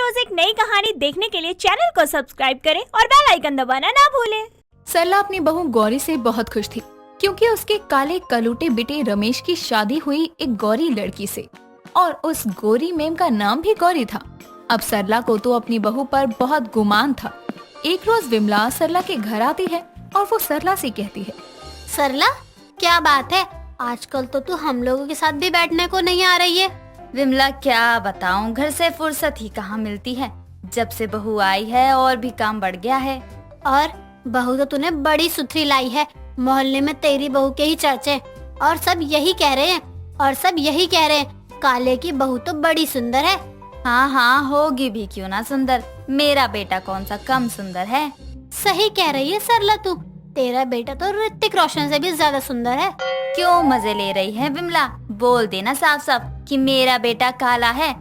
रोज एक नई कहानी देखने के लिए चैनल को सब्सक्राइब करें और बेल आइकन दबाना ना भूलें। सरला अपनी बहू गौरी से बहुत खुश थी क्योंकि उसके काले कलूटे बेटे रमेश की शादी हुई एक गौरी लड़की से और उस गौरी मैम का नाम भी गौरी था। अब सरला को तो अपनी बहू पर बहुत गुमान था। एक रोज विमला सरला के घर आती है और वो सरला से कहती है, सरला क्या बात है, आजकल तो तू हम लोगों के साथ भी बैठने को नहीं आ रही है। विमला क्या बताऊं, घर से फुर्सत ही कहाँ मिलती है। जब से बहू आई है और भी काम बढ़ गया है। और बहू तो तूने बड़ी सुथरी लाई है, मोहल्ले में तेरी बहू के ही चर्चे और सब यही कह रहे हैं काले की बहू तो बड़ी सुंदर है। हाँ होगी भी क्यों ना सुंदर, मेरा बेटा कौन सा कम सुंदर है। सही कह रही है सरला तू, तेरा बेटा तो ऋतिक रोशन से भी ज्यादा सुंदर है। क्यों मजे ले रही है विमला, बोल देना साफ साफ कि मेरा बेटा काला है,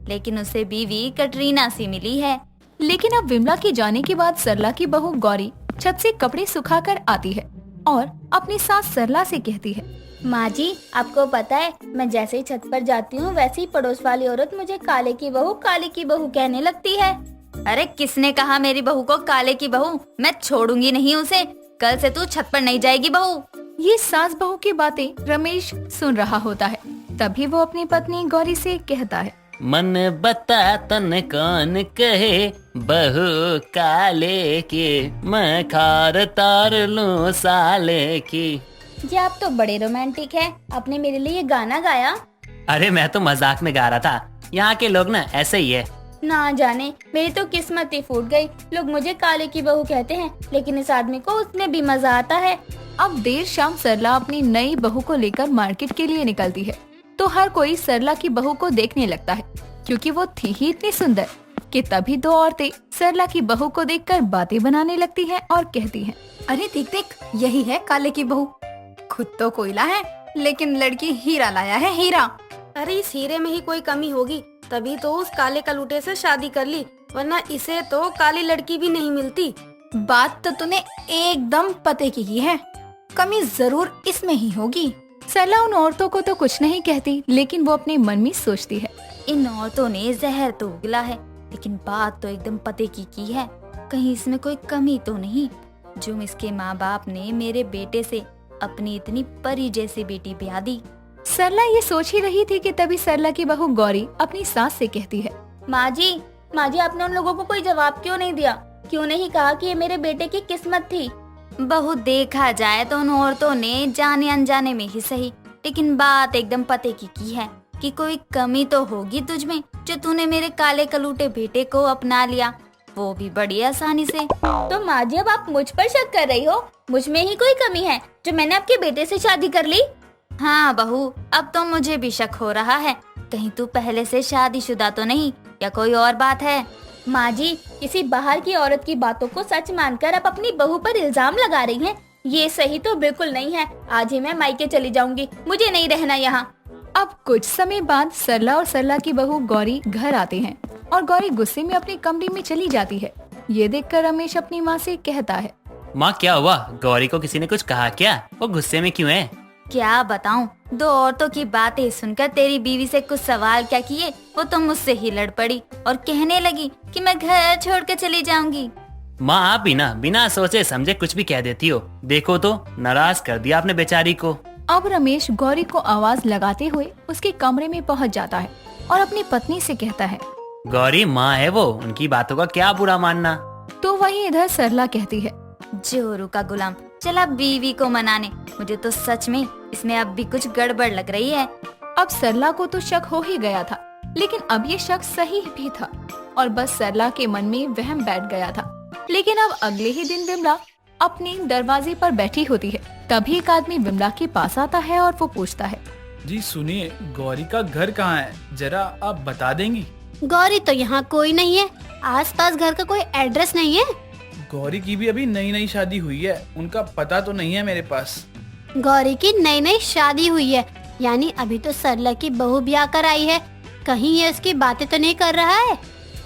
लेकिन उसे बीवी कटरीना सी मिली है। लेकिन अब विमला के जाने के बाद सरला की बहू गौरी छत से कपड़े सुखाकर आती है और अपनी सास सरला से कहती है, माँ जी आपको पता है, मैं जैसे ही छत पर जाती हूँ वैसे ही पड़ोस वाली औरत मुझे काले की बहू कहने लगती है। अरे किसने कहा मेरी बहू को काले की बहू, मैं छोड़ूंगी नहीं उसे, कल से तू छत पर नहीं जाएगी बहू। ये सास बहू की बातें रमेश सुन रहा होता है। तभी वो अपनी पत्नी गौरी से कहता है, मन बता तन कौन कहे, बहू काले की, मैं खार तार लूं साले की। जी आप तो बड़े रोमांटिक हैं, आपने मेरे लिए ये गाना गाया। अरे मैं तो मजाक में गा रहा था, यहाँ के लोग ना ऐसे ही है। ना जाने मेरी तो किस्मत ही फूट गई, लोग मुझे काले की बहू कहते हैं, लेकिन इस आदमी को उसमें भी मजा आता है। अब देर शाम सरला अपनी नई बहू को लेकर मार्केट के लिए निकलती है तो हर कोई सरला की बहू को देखने लगता है क्योंकि वो थी ही इतनी सुंदर कि तभी दो औरतें सरला की बहू को देखकर बातें बनाने लगती हैं और कहती हैं, अरे देख यही है काले की बहू, खुद तो कोयला है लेकिन लड़की हीरा लाया है, हीरा। अरे इस हीरे में ही कोई कमी होगी, तभी तो उस काले कलूटे से शादी कर ली, वरना इसे तो काली लड़की भी नहीं मिलती। बात तो तूने एकदम पते की है, कमी जरूर इसमें ही होगी। सरला उन औरतों को तो कुछ नहीं कहती, लेकिन वो अपने मन में सोचती है, इन औरतों ने जहर तो उगला है, लेकिन बात तो एकदम पते की है, कहीं इसमें कोई कमी तो नहीं। जो इसके माँ बाप ने मेरे बेटे से अपनी इतनी परी जैसी बेटी ब्याह दी। सरला ये सोच ही रही थी कि तभी सरला की बहू गौरी अपनी सास से कहती है, माँ जी आपने उन लोगों को कोई जवाब क्यों नहीं दिया, क्यों नहीं कहा कि ये मेरे बेटे की किस्मत थी। बहू देखा जाए तो उन औरतों ने जाने अनजाने में ही सही, लेकिन बात एकदम पते की है कि कोई कमी तो होगी तुझमें, जो तूने मेरे काले कलूटे बेटे को अपना लिया, वो भी बड़ी आसानी से। तो माँ जी अब आप मुझ पर शक कर रही हो, मुझ में ही कोई कमी है जो मैंने आपके बेटे से शादी कर ली। हाँ बहू अब तो मुझे भी शक हो रहा है, कहीं तू पहले से शादीशुदा तो नहीं या कोई और बात है। माँ जी किसी बाहर की औरत की बातों को सच मानकर आप अपनी बहू पर इल्जाम लगा रही हैं, ये सही तो बिल्कुल नहीं है। आज ही मैं मायके चली जाऊंगी, मुझे नहीं रहना यहाँ। अब कुछ समय बाद सरला और सरला की बहू गौरी घर आते हैं और गौरी गुस्से में अपने कमरे में चली जाती है। ये देखकर रमेश अपनी माँ से कहता है, माँ क्या हुआ, गौरी को किसी ने कुछ कहा क्या, वो गुस्से में क्यों है? क्या बताऊं, दो औरतों की बातें सुनकर तेरी बीवी से कुछ सवाल क्या किए, वो तो मुझसे ही लड़ पड़ी और कहने लगी कि मैं घर छोड़ कर चली जाऊंगी। माँ आप भी ना बिना सोचे समझे कुछ भी कह देती हो, देखो तो नाराज कर दिया आपने बेचारी को। अब रमेश गौरी को आवाज लगाते हुए उसके कमरे में पहुंच जाता है और अपनी पत्नी से कहता है, गौरी माँ है वो, उनकी बातों का क्या बुरा मानना। तो वहीं इधर सरला कहती है, जोरू का गुलाम चला बीवी को मनाने, मुझे तो सच में इसमें अब भी कुछ गड़बड़ लग रही है। अब सरला को तो शक हो ही गया था, लेकिन अब ये शक सही भी था और बस सरला के मन में वहम बैठ गया था। लेकिन अब अगले ही दिन विमला अपने दरवाजे पर बैठी होती है, तभी एक आदमी विमला के पास आता है और वो पूछता है, जी सुनिए, गौरी का घर कहाँ है, जरा आप बता देंगी? गौरी तो यहाँ कोई नहीं है, आसपास घर का कोई एड्रेस नहीं है। गौरी की भी अभी नई नई शादी हुई है, उनका पता तो नहीं है मेरे पास। गौरी की नई नई शादी हुई है, यानी अभी तो सरला की बहू ब्याह कर आई है, कहीं ये उसकी बातें तो नहीं कर रहा है।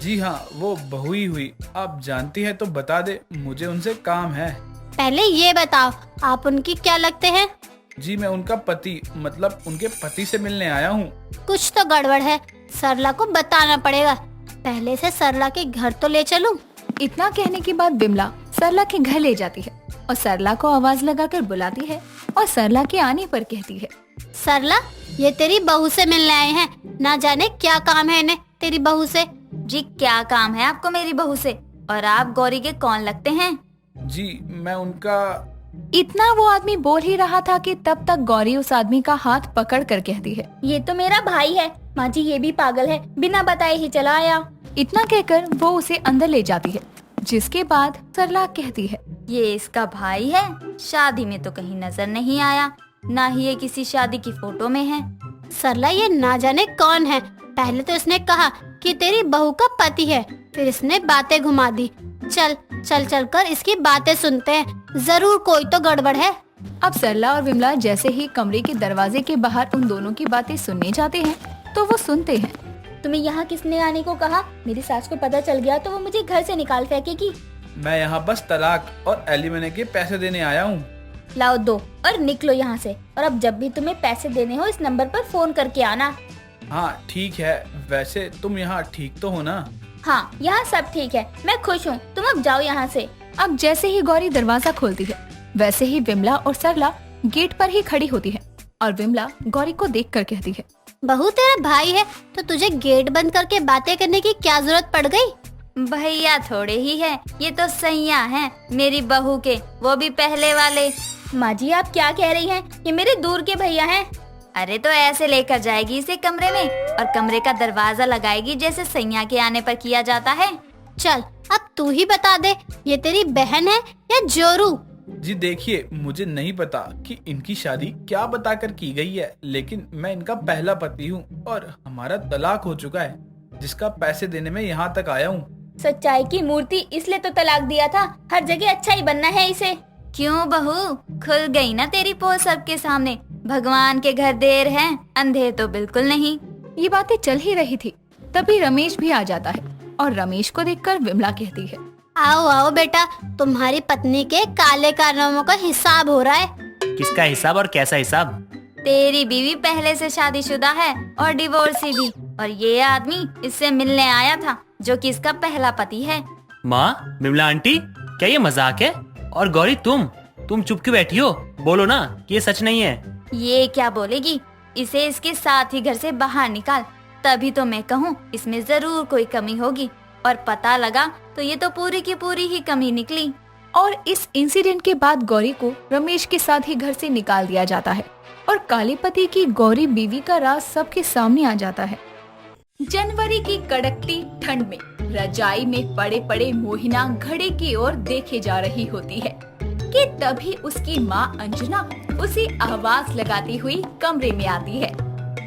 जी हाँ, वो बहू ही हुई, आप जानती है तो बता दे, मुझे उनसे काम है। पहले ये बताओ आप उनकी क्या लगते हैं? जी मैं उनका पति, मतलब उनके पति से मिलने आया हूँ। कुछ तो गड़बड़ है, सरला को बताना पड़ेगा। पहले से सरला के घर तो ले चलूं। इतना कहने के बाद विमला सरला के घर ले जाती है और सरला को आवाज लगाकर बुलाती है और सरला के आने पर कहती है, सरला, ये तेरी बहू से मिलने आए हैं। ना जाने क्या काम है इन्हें तेरी बहू से। जी क्या काम है आपको मेरी बहू से? और आप गौरी के कौन लगते हैं? जी मैं उनका। इतना वो आदमी बोल ही रहा था कि तब तक गौरी उस आदमी का हाथ पकड़ कर कहती है, ये तो मेरा भाई है। माँ जी ये भी पागल है, बिना बताए ही चला आया। इतना कहकर वो उसे अंदर ले जाती है। जिसके बाद सरला कहती है, ये इसका भाई है? शादी में तो कहीं नजर नहीं आया, ना ही ये किसी शादी की फोटो में है। सरला, ये ना जाने कौन है। पहले तो इसने कहा कि तेरी बहू का पति है, फिर इसने बातें घुमा दी। चल चल चल कर इसकी बातें सुनते हैं, जरूर कोई तो गड़बड़ है। अब सरला और विमला जैसे ही कमरे के दरवाजे के बाहर उन दोनों की बातें सुनने जाते हैं तो वो सुनते हैं, तुम्हें यहाँ किसने आने को कहा? मेरी सास को पता चल गया तो वो मुझे घर से निकाल फेंकेगी। मैं यहाँ बस तलाक और एलिमनी के पैसे देने आया हूँ। लाओ दो और निकलो यहाँ से। और अब जब भी तुम्हें पैसे देने हो इस नंबर पर फोन करके आना। हाँ ठीक है, वैसे तुम यहाँ ठीक तो हो ना? हाँ यहाँ सब ठीक है, मैं खुश हूँ। तुम अब जाओ यहाँ से। अब जैसे ही गौरी दरवाजा खोलती है वैसे ही विमला और सरला गेट पर ही खड़ी होती है और विमला गौरी को देखकर कहती है, बहू तेरा भाई है तो तुझे गेट बंद करके बातें करने की क्या जरूरत पड़ गई? भैया थोड़े ही है, ये तो सैया हैं मेरी बहू के, वो भी पहले वाले। माँ जी आप क्या कह रही हैं? ये मेरे दूर के भैया हैं। अरे तो ऐसे लेकर जाएगी इसे कमरे में और कमरे का दरवाजा लगाएगी जैसे सैया के आने पर किया जाता है। चल अब तू ही बता दे, ये तेरी बहन है या जोरू? जी देखिए, मुझे नहीं पता कि इनकी शादी क्या बताकर की गई है, लेकिन मैं इनका पहला पति हूँ और हमारा तलाक हो चुका है, जिसका पैसे देने में यहाँ तक आया हूँ। सच्चाई की मूर्ति, इसलिए तो तलाक दिया था। हर जगह अच्छा ही बनना है इसे। क्यों बहू, खुल गई ना तेरी पोल सबके सामने। भगवान के घर देर है, अंधेर तो बिल्कुल नहीं। ये बातें चल ही रही थी तभी रमेश भी आ जाता है और रमेश को देखकर विमला कहती है, आओ आओ बेटा, तुम्हारी पत्नी के काले कारनामों का हिसाब हो रहा है। किसका हिसाब और कैसा हिसाब? तेरी बीवी पहले से शादीशुदा है और डिवोर्सी भी, और ये आदमी इससे मिलने आया था जो कि इसका पहला पति है। माँ, विमला आंटी, क्या ये मजाक है? और गौरी तुम चुप क्यों बैठी हो? बोलो ना कि ये सच नहीं है। ये क्या बोलेगी? इसे इसके साथ ही घर से बाहर निकाल, तभी तो मैं कहूँ इसमें जरूर कोई कमी होगी। और पता लगा तो ये तो पूरी की पूरी ही कमी निकली। और इस इंसिडेंट के बाद गौरी को रमेश के साथ ही घर से निकाल दिया जाता है और काले पति की गौरी बीवी का राज सबके सामने आ जाता है। जनवरी की कड़कती ठंड में रजाई में पड़े पड़े मोहिना घड़े की ओर देखे जा रही होती है कि तभी उसकी माँ अंजना उसे आवाज लगाती हुई कमरे में आती है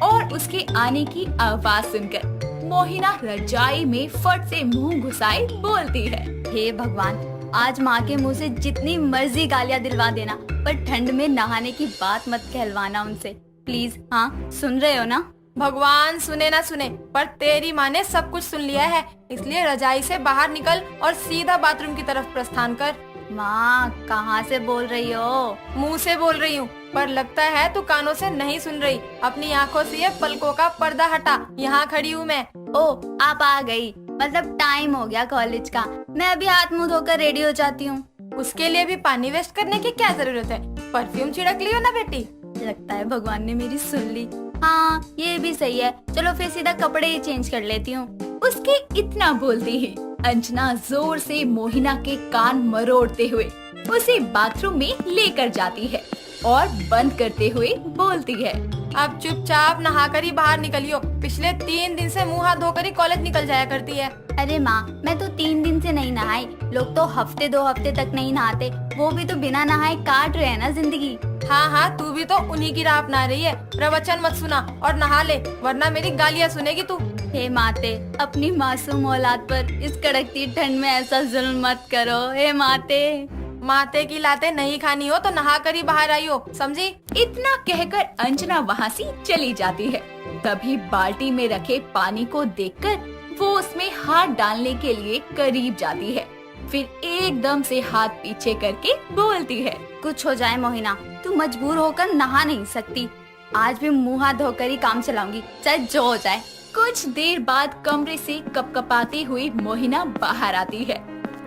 और उसके आने की आवाज सुनकर मोहिना रजाई में फट से मुंह घुसाए बोलती है, हे भगवान, आज माँ के मुंह से जितनी मर्जी गालियाँ दिलवा देना, पर ठंड में नहाने की बात मत कहलवाना उनसे प्लीज। हाँ सुन रहे हो ना? भगवान सुने ना सुने, पर तेरी माँ ने सब कुछ सुन लिया है, इसलिए रजाई से बाहर निकल और सीधा बाथरूम की तरफ प्रस्थान कर। माँ कहाँ से बोल रही हो? मुंह से बोल रही हूँ, पर लगता है तू कानों से नहीं सुन रही। अपनी आँखों से ये पलकों का पर्दा हटा, यहाँ खड़ी हूँ मैं। ओ आप आ गई, मतलब टाइम हो गया कॉलेज का। मैं अभी हाथ मुंह धोकर रेडी हो जाती हूँ। उसके लिए भी पानी वेस्ट करने की क्या जरूरत है? परफ्यूम छिड़क लियो ना बेटी। लगता है भगवान ने मेरी सुन ली। हाँ ये भी सही है, चलो फिर सीधा कपड़े ही चेंज कर लेती हूँ। उसके इतना बोलते ही अंजना जोर से मोहिना के कान मरोड़ते हुए उसे बाथरूम में लेकर जाती है और बंद करते हुए बोलती है, अब चुपचाप नहाकर ही बाहर निकलियो। पिछले 3 दिन से मुँह हाथ धोकर ही कॉलेज निकल जाया करती है। अरे माँ, मैं तो 3 दिन से नहीं नहाई। लोग तो हफ्ते 2 हफ्ते तक नहीं नहाते, वो भी तो बिना नहाए काट रहे हैं ना जिंदगी। हाँ तू भी तो उन्हीं की राह अपना रही है। प्रवचन मत सुना और नहा ले, वरना मेरी गालियाँ सुनेगी तू। हे माते, अपनी मासूम औलाद पर इस कड़कती ठंड में ऐसा जुल्म मत करो। हे माते। माते की लाते नहीं खानी हो तो नहा कर ही बाहर आई हो, समझी? इतना कहकर अंजना वहाँ से चली जाती है। तभी बाल्टी में रखे पानी को देखकर वो उसमें हाथ डालने के लिए करीब जाती है, फिर एकदम से हाथ पीछे करके बोलती है, कुछ हो जाए मोहिना, तू मजबूर होकर नहा नहीं सकती। आज भी मुँह हाथ धोकर ही काम चलाऊंगी, चाहे जो हो जाए। कुछ देर बाद कमरे से कपकपाती हुई मोहिना बाहर आती है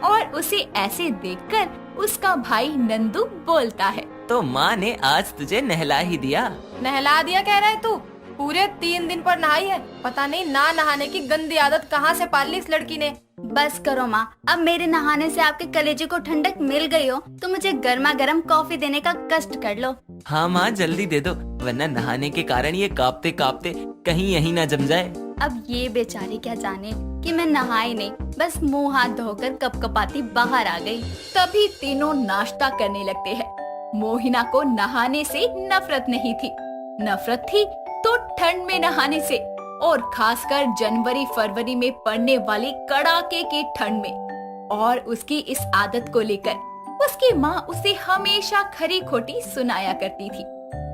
और उसे ऐसे देखकर उसका भाई नंदू बोलता है। तो माँ ने आज तुझे नहला ही दिया। नहला दिया कह रहा है तू? पूरे 3 दिन पर नहाई है। पता नहीं ना नहाने की गंदी आदत कहाँ से पाल ली इस लड़की ने। बस करो माँ, अब मेरे नहाने से आपके कलेजे को ठंडक मिल गई हो तो मुझे गर्मा गर्म कॉफी देने का कष्ट कर लो। हाँ माँ, जल्दी दे दो, वरना नहाने के कारण ये कांपते कांपते कहीं यहीं ना जम जाए। अब ये बेचारी क्या जाने कि मैं नहाई नहीं, बस मुंह हाथ धोकर कपकपाती बाहर आ गई। तभी तीनों नाश्ता करने लगते हैं। मोहिना को नहाने से नफरत नहीं थी, नफरत थी तो ठंड में नहाने से, और खासकर जनवरी फरवरी में पड़ने वाली कड़ाके की ठंड में। और उसकी इस आदत को लेकर उसकी माँ उसे हमेशा खरी खोटी सुनाया करती थी,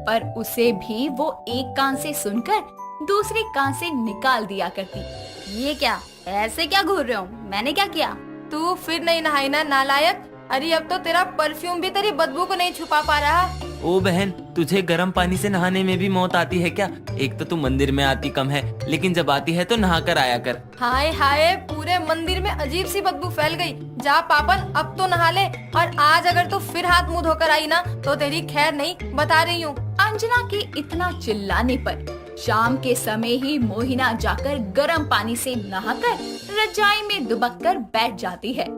पर उसे भी वो एक कान से सुनकर दूसरे कान से निकाल दिया करती। ये क्या, ऐसे क्या घूर रहे हो? मैंने क्या किया? तू फिर नहीं नहाई ना नालायक? अरे अब तो तेरा परफ्यूम भी तेरी बदबू को नहीं छुपा पा रहा। ओ बहन, तुझे गर्म पानी से नहाने में भी मौत आती है क्या? एक तो तू मंदिर में आती कम है, लेकिन जब आती है तो नहा कर आया कर। हाय हाय, पूरे मंदिर में अजीब सी बदबू फैल गई। जा पापन, अब तो नहा ले। और आज अगर तू फिर हाथ मुंह धोकर आई ना तो तेरी खैर नहीं, बता रही हूँ। अंजना के इतना चिल्लाने पर शाम के समय ही मोहिना जाकर गर्म पानी से नहाकर रजाई में दुबक कर बैठ जाती है।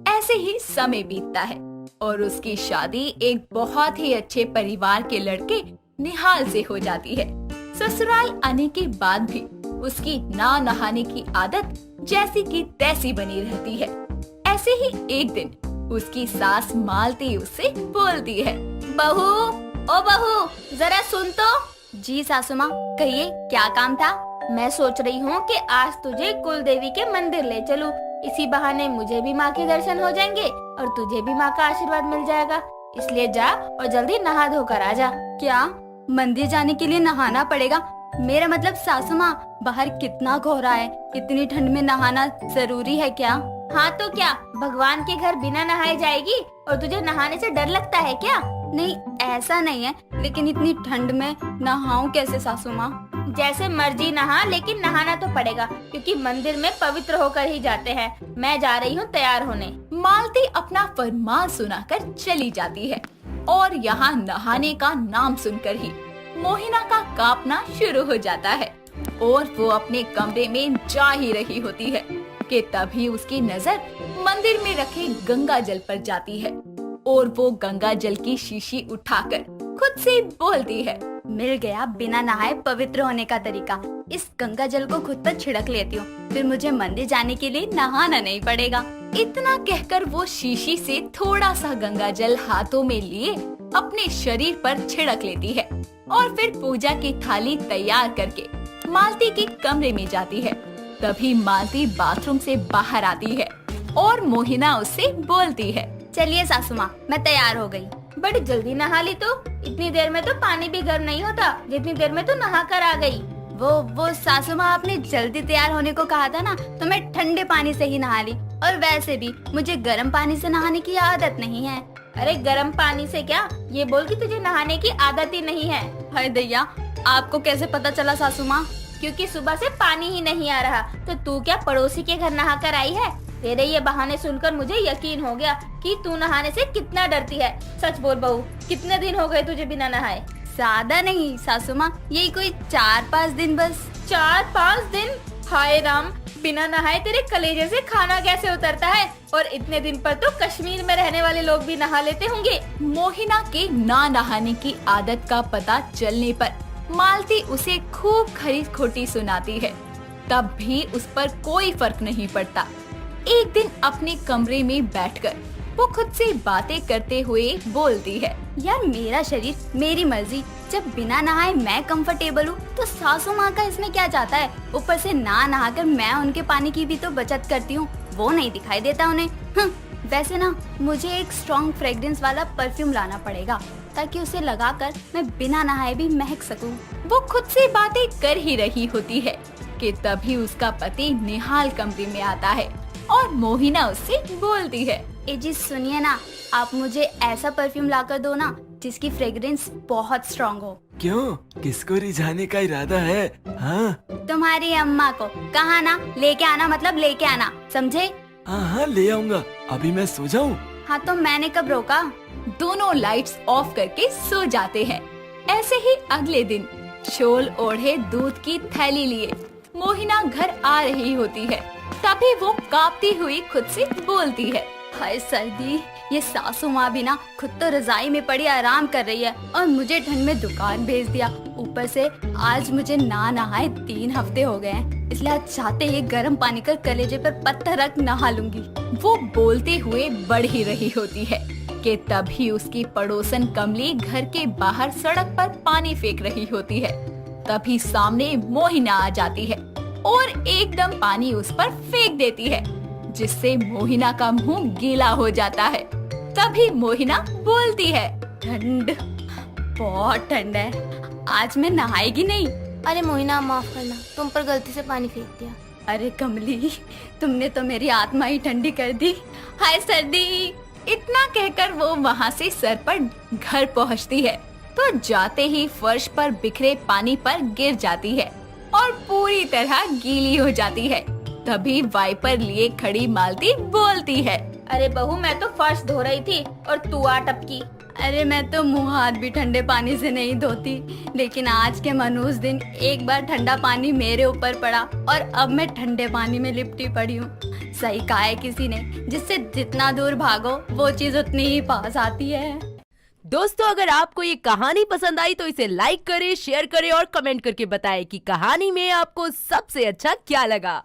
ऐसे ही समय बीतता है और उसकी शादी एक बहुत ही अच्छे परिवार के लड़के निहाल से हो जाती है। ससुराल आने के बाद भी उसकी ना नहाने की आदत जैसी की तैसी बनी रहती है। ऐसे ही एक दिन उसकी सास मालती उससे बोलती है, बहू, ओ बहू, जरा सुन तो। जी सासू माँ, कहिए क्या काम था? मैं सोच रही हूँ कि आज तुझे कुल देवी के मंदिर ले चलूं। इसी बहाने मुझे भी माँ के दर्शन हो जाएंगे और तुझे भी माँ का आशीर्वाद मिल जाएगा। इसलिए जा और जल्दी नहा धोकर आ जा। क्या मंदिर जाने के लिए नहाना पड़ेगा? मेरा मतलब सासू माँ, बाहर कितना कोहरा है, इतनी ठंड में नहाना जरूरी है क्या? हाँ तो क्या, भगवान के घर बिना नहाए जाएगी और तुझे नहाने से डर लगता है क्या? नहीं, ऐसा नहीं है, लेकिन इतनी ठंड में नहाऊं कैसे सासू माँ? जैसे मर्जी नहा, लेकिन नहाना तो पड़ेगा क्योंकि मंदिर में पवित्र होकर ही जाते हैं। मैं जा रही हूँ तैयार होने। मालती अपना फरमान सुनाकर चली जाती है और यहाँ नहाने का नाम सुनकर ही मोहिना का कांपना शुरू हो जाता है और वो अपने कमरे में जा ही रही होती है कि तभी उसकी नजर मंदिर में रखे गंगा जल पर जाती है और वो गंगा जल की शीशी उठाकर खुद से बोलती है, मिल गया बिना नहाए पवित्र होने का तरीका। इस गंगा जल को खुद पर छिड़क लेती हूँ, फिर मुझे मंदिर जाने के लिए नहाना नहीं पड़ेगा। इतना कहकर वो शीशी से थोड़ा सा गंगा जल हाथों में लिए अपने शरीर पर छिड़क लेती है और फिर पूजा की थाली तैयार करके मालती के कमरे में जाती है। तभी मालती बाथरूम से बाहर आती है और मोहिना उससे बोलती है, चलिए सासू माँ, मैं तैयार हो गई। बड़ी जल्दी नहा ली तो? इतनी देर में तो पानी भी गर्म नहीं होता जितनी देर में तो नहा कर आ गई। वो सासू माँ, आपने जल्दी तैयार होने को कहा था ना, तो मैं ठंडे पानी से ही नहा ली। और वैसे भी मुझे गर्म पानी से नहाने की आदत नहीं है। अरे गर्म पानी से क्या, ये बोल कि तुझे नहाने की आदत ही नहीं है। हाय दैया, आपको कैसे पता चला सासू माँ? क्योंकि सुबह से पानी ही नहीं आ रहा, तो तू क्या पड़ोसी के घर नहा कर आई है? तेरे ये बहाने सुनकर मुझे यकीन हो गया कि तू नहाने से कितना डरती है। सच बोल बहू, कितने दिन हो गए तुझे बिना नहाए? ज्यादा नहीं सासू माँ, यही कोई 4-5 दिन बस। 4-5 दिन? हाय राम, बिना नहाए तेरे कलेजे से खाना कैसे उतरता है? और इतने दिन पर तो कश्मीर में रहने वाले लोग भी नहा लेते होंगे। मोहिना के ना नहाने की आदत का पता चलने पर मालती उसे खूब खरी खोटी सुनाती है, तब भी उस पर कोई फर्क नहीं पड़ता। एक दिन अपने कमरे में बैठकर वो खुद से बातें करते हुए बोलती है, यार मेरा शरीर मेरी मर्जी, जब बिना नहाए मैं कंफर्टेबल हूँ तो सासू माँ का इसमें क्या जाता है? ऊपर से ना नहाकर मैं उनके पानी की भी तो बचत करती हूँ, वो नहीं दिखाई देता उन्हें। वैसे ना, मुझे एक स्ट्रॉन्ग फ्रेग्रेंस वाला परफ्यूम लाना पड़ेगा ताकि उसे लगाकर मैं बिना नहाए भी महक सकूं। वो खुद से बातें कर ही रही होती है कि तभी उसका पति निहाल कमरे में आता है और मोहिना उससे बोलती है, ए जी सुनिए ना, आप मुझे ऐसा परफ्यूम लाकर दो ना जिसकी फ्रेग्रेंस बहुत स्ट्रॉन्ग हो। क्यों, किसको रिझाने का इरादा है? हाँ तुम्हारी अम्मा को। कहा ना लेके आना, मतलब लेके आना, समझे? हाँ ले आऊंगा। अभी मैं सो जाऊं? हाँ तो मैंने कब रोका? दोनों लाइट्स ऑफ करके सो जाते हैं। ऐसे ही अगले दिन शॉल ओढ़े दूध की थैली लिए मोहिना घर आ रही होती है। तभी वो कांपती हुई खुद से बोलती है, हाय सर्दी, ये सासू माँ भी ना खुद तो रजाई में पड़ी आराम कर रही है और मुझे ठंड में दुकान भेज दिया। ऊपर से आज मुझे ना नहाए 3 हफ्ते हो गए हैं, इसलिए आज चाहते ही गर्म पानी कर कलेजे पर पत्थर रख नहा लूंगी। वो बोलते हुए बढ़ ही रही होती है कि तभी उसकी पड़ोसन कमली घर के बाहर सड़क पर पानी फेंक रही होती है। तभी सामने मोहिना आ जाती है और एकदम पानी उस पर फेंक देती है, जिससे मोहिना का मुंह गीला हो जाता है। तभी मोहिना बोलती है, ठंड, बहुत ठंड है, आज मैं नहाएगी नहीं। अरे मोहिना माफ करना, तुम पर गलती से पानी फेंक दिया। अरे कमली, तुमने तो मेरी आत्मा ही ठंडी कर दी। हाय सर्दी। इतना कहकर वो वहाँ से सर पर घर पहुँचती है तो जाते ही फर्श पर बिखरे पानी पर गिर जाती है और पूरी तरह गीली हो जाती है। तभी वाइपर लिए खड़ी मालती बोलती है, अरे बहू, मैं तो फर्श धो रही थी और तू आ टपकी। अरे मैं तो मुंह हाथ भी ठंडे पानी से नहीं धोती, लेकिन आज के मनहूस दिन एक बार ठंडा पानी मेरे ऊपर पड़ा और अब मैं ठंडे पानी में लिपटी पड़ी हूँ। सही कहा है किसी ने, जिससे जितना दूर भागो वो चीज उतनी ही पास आती है। दोस्तों, अगर आपको ये कहानी पसंद आई तो इसे लाइक करें, शेयर करें और कमेंट करके बताएं कि कहानी में आपको सबसे अच्छा क्या लगा।